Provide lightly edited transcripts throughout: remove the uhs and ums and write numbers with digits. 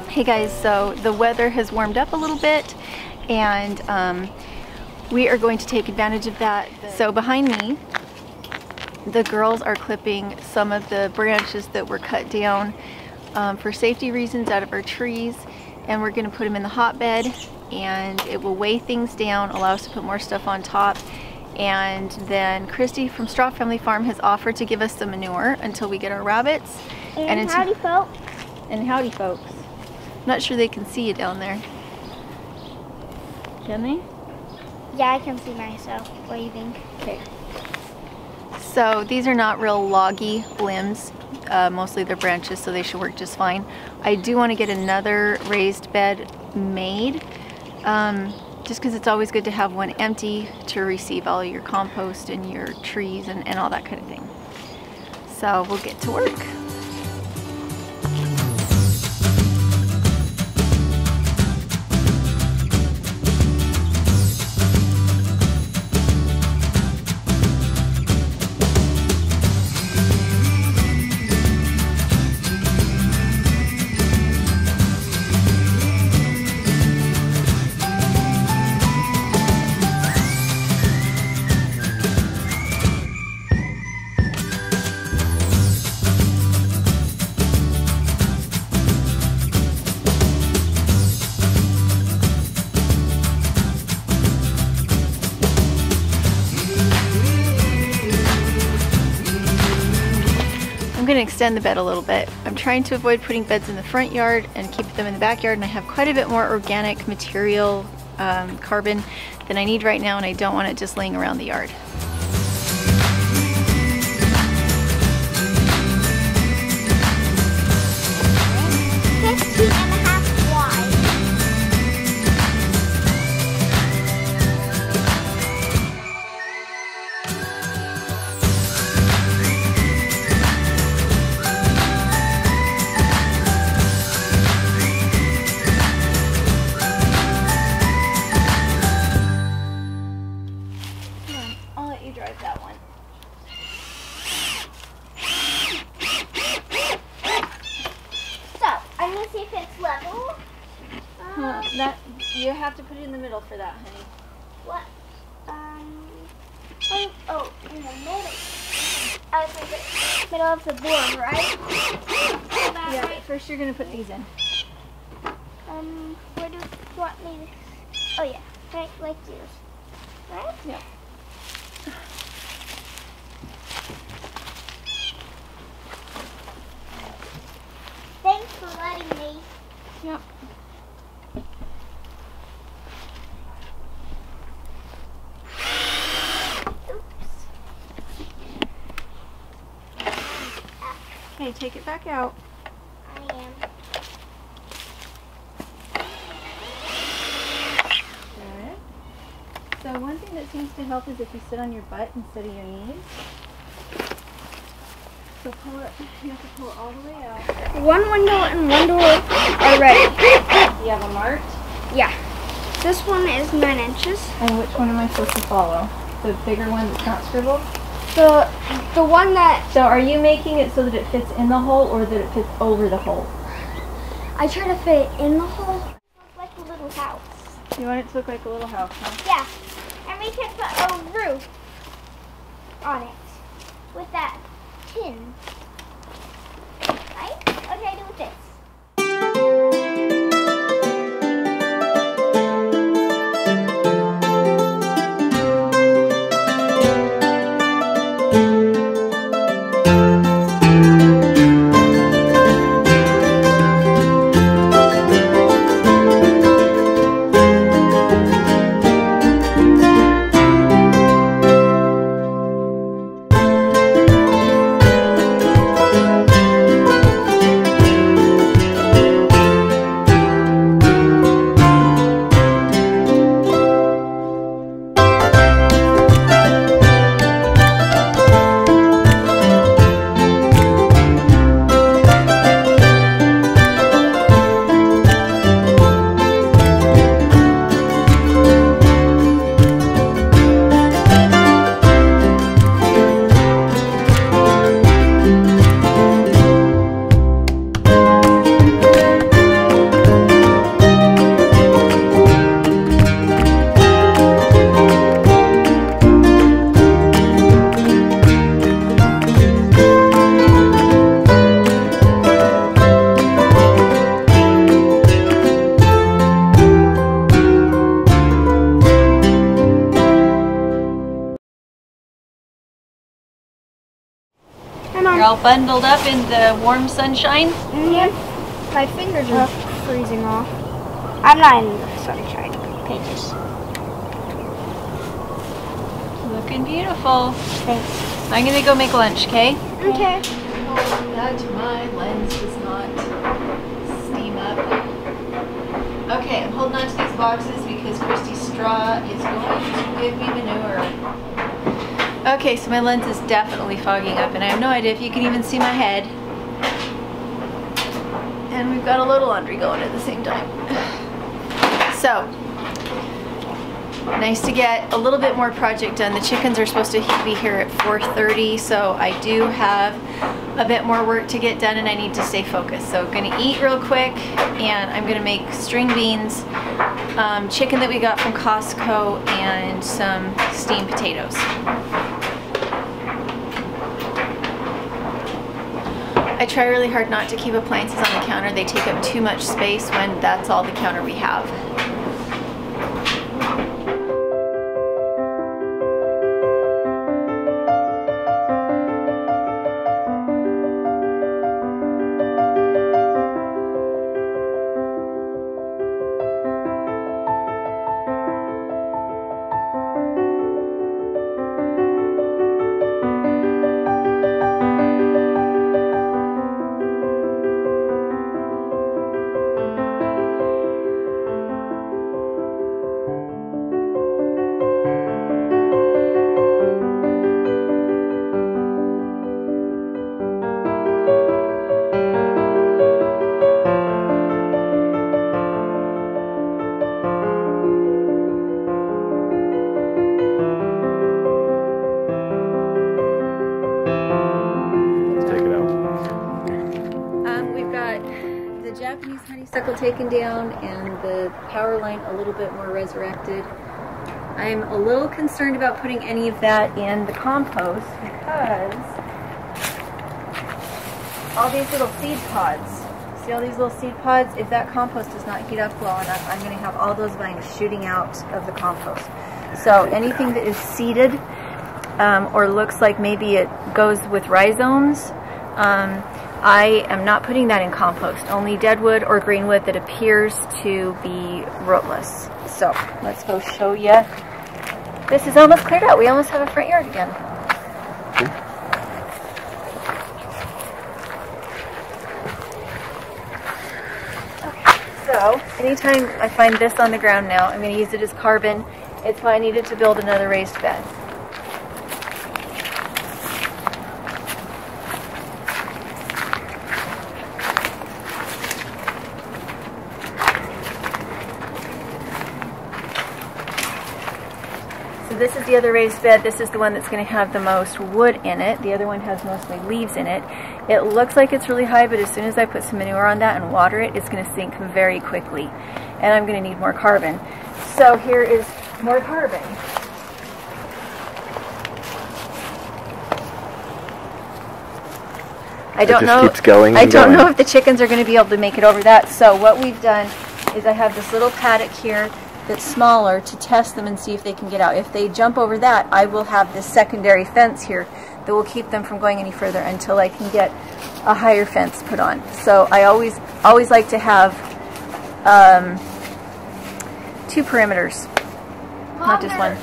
Hey guys, so the weather has warmed up a little bit and we are going to take advantage of that. So behind me, the girls are clipping some of the branches that were cut down for safety reasons out of our trees, and we're going to put them in the hotbed, and it will weigh things down, allow us to put more stuff on top. And then Christy from Straw Family Farm has offered to give us some manure until we get our rabbits. And howdy folks. And howdy folks. I'm not sure they can see you down there. Can they? Yeah, I can see myself waving. Okay. So these are not real loggy limbs. Mostly they're branches, so they should work just fine. I do want to get another raised bed made, just because it's always good to have one empty to receive all your compost and your trees and all that kind of thing. So we'll get to work. I'm going to extend the bed a little bit. I'm trying to avoid putting beds in the front yard and keep them in the backyard, and I have quite a bit more organic material, carbon, than I need right now, and I don't want it just laying around the yard. That you have to put it in the middle for that, honey. What? Oh, in the middle. Middle of the board, right? Yeah. Right? First, you're gonna put these in. Where do you want me to? Oh yeah, right, like this, right? Yeah. Thanks for letting me. Yep. Okay, take it back out. I am. Good. So one thing that seems to help is if you sit on your butt instead of your knees. So pull it, you have to pull it all the way out. One window and one door are ready. You have them marked? Yeah. This one is 9 inches. And which one am I supposed to follow? The bigger one that's not scribbled? The one that... So are you making it so that it fits in the hole or that it fits over the hole? I try to fit it in the hole. It looks like a little house. You want it to look like a little house, huh? Yeah. And we can put a roof on it with that tin. Right? What can I do with this? You're all bundled up in the warm sunshine? Mm-hmm. My fingers are freezing off. I'm not in the sunshine pages. Looking beautiful. Thanks. I'm gonna go make lunch, okay? Okay. That my lens does not steam up. Okay, I'm holding on to these boxes because Christy's straw is going to give me manure. Okay, so my lens is definitely fogging up and I have no idea if you can even see my head. And we've got a load of laundry going at the same time. So, nice to get a little bit more project done. The chickens are supposed to be here at 4:30, so I do have a bit more work to get done and I need to stay focused. So I'm gonna eat real quick and I'm gonna make string beans, chicken that we got from Costco, and some steamed potatoes. I try really hard not to keep appliances on the counter. They take up too much space when that's all the counter we have. Japanese honeysuckle taken down and the power line a little bit more resurrected. I'm a little concerned about putting any of that in the compost because all these little seed pods, see all these little seed pods? If that compost does not heat up well enough, I'm going to have all those vines shooting out of the compost. So anything that is seeded or looks like maybe it goes with rhizomes, I am not putting that in compost. Only deadwood or greenwood that appears to be rootless. So let's go show you. This is almost cleared out. We almost have a front yard again. Okay, so anytime I find this on the ground now, I'm going to use it as carbon. It's why I needed to build another raised bed. This is the other raised bed. This is the one that's going to have the most wood in it. The other one has mostly leaves in it. It looks like it's really high, but as soon as I put some manure on that and water it, it's going to sink very quickly. And I'm going to need more carbon. So here is more carbon. I don't know if the chickens are going to be able to make it over that. So what we've done is I have this little paddock here that's smaller to test them and see if they can get out. If they jump over that, I will have this secondary fence here that will keep them from going any further until I can get a higher fence put on. So I always like to have 2 perimeters, not just one.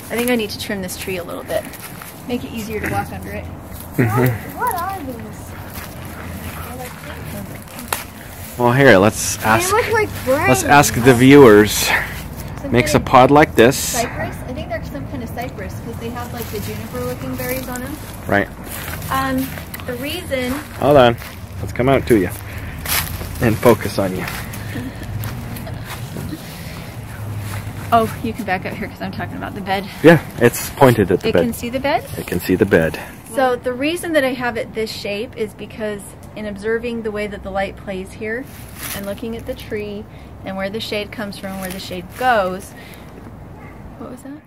I think I need to trim this tree a little bit, make it easier to walk under it. What are these? Well, here, let's ask. They look like brains. Let's ask the viewers. Makes a pod like this. Cypress? I think they're some kind of cypress because they have like the juniper-looking berries on them. Right. The reason. Hold on. Let's come out to you and focus on you. Oh, you can back up here because I'm talking about the bed. Yeah, it's pointed at the bed. It can see the bed? It can see the bed. So the reason that I have it this shape is because in observing the way that the light plays here and looking at the tree and where the shade comes from, where the shade goes. What was that?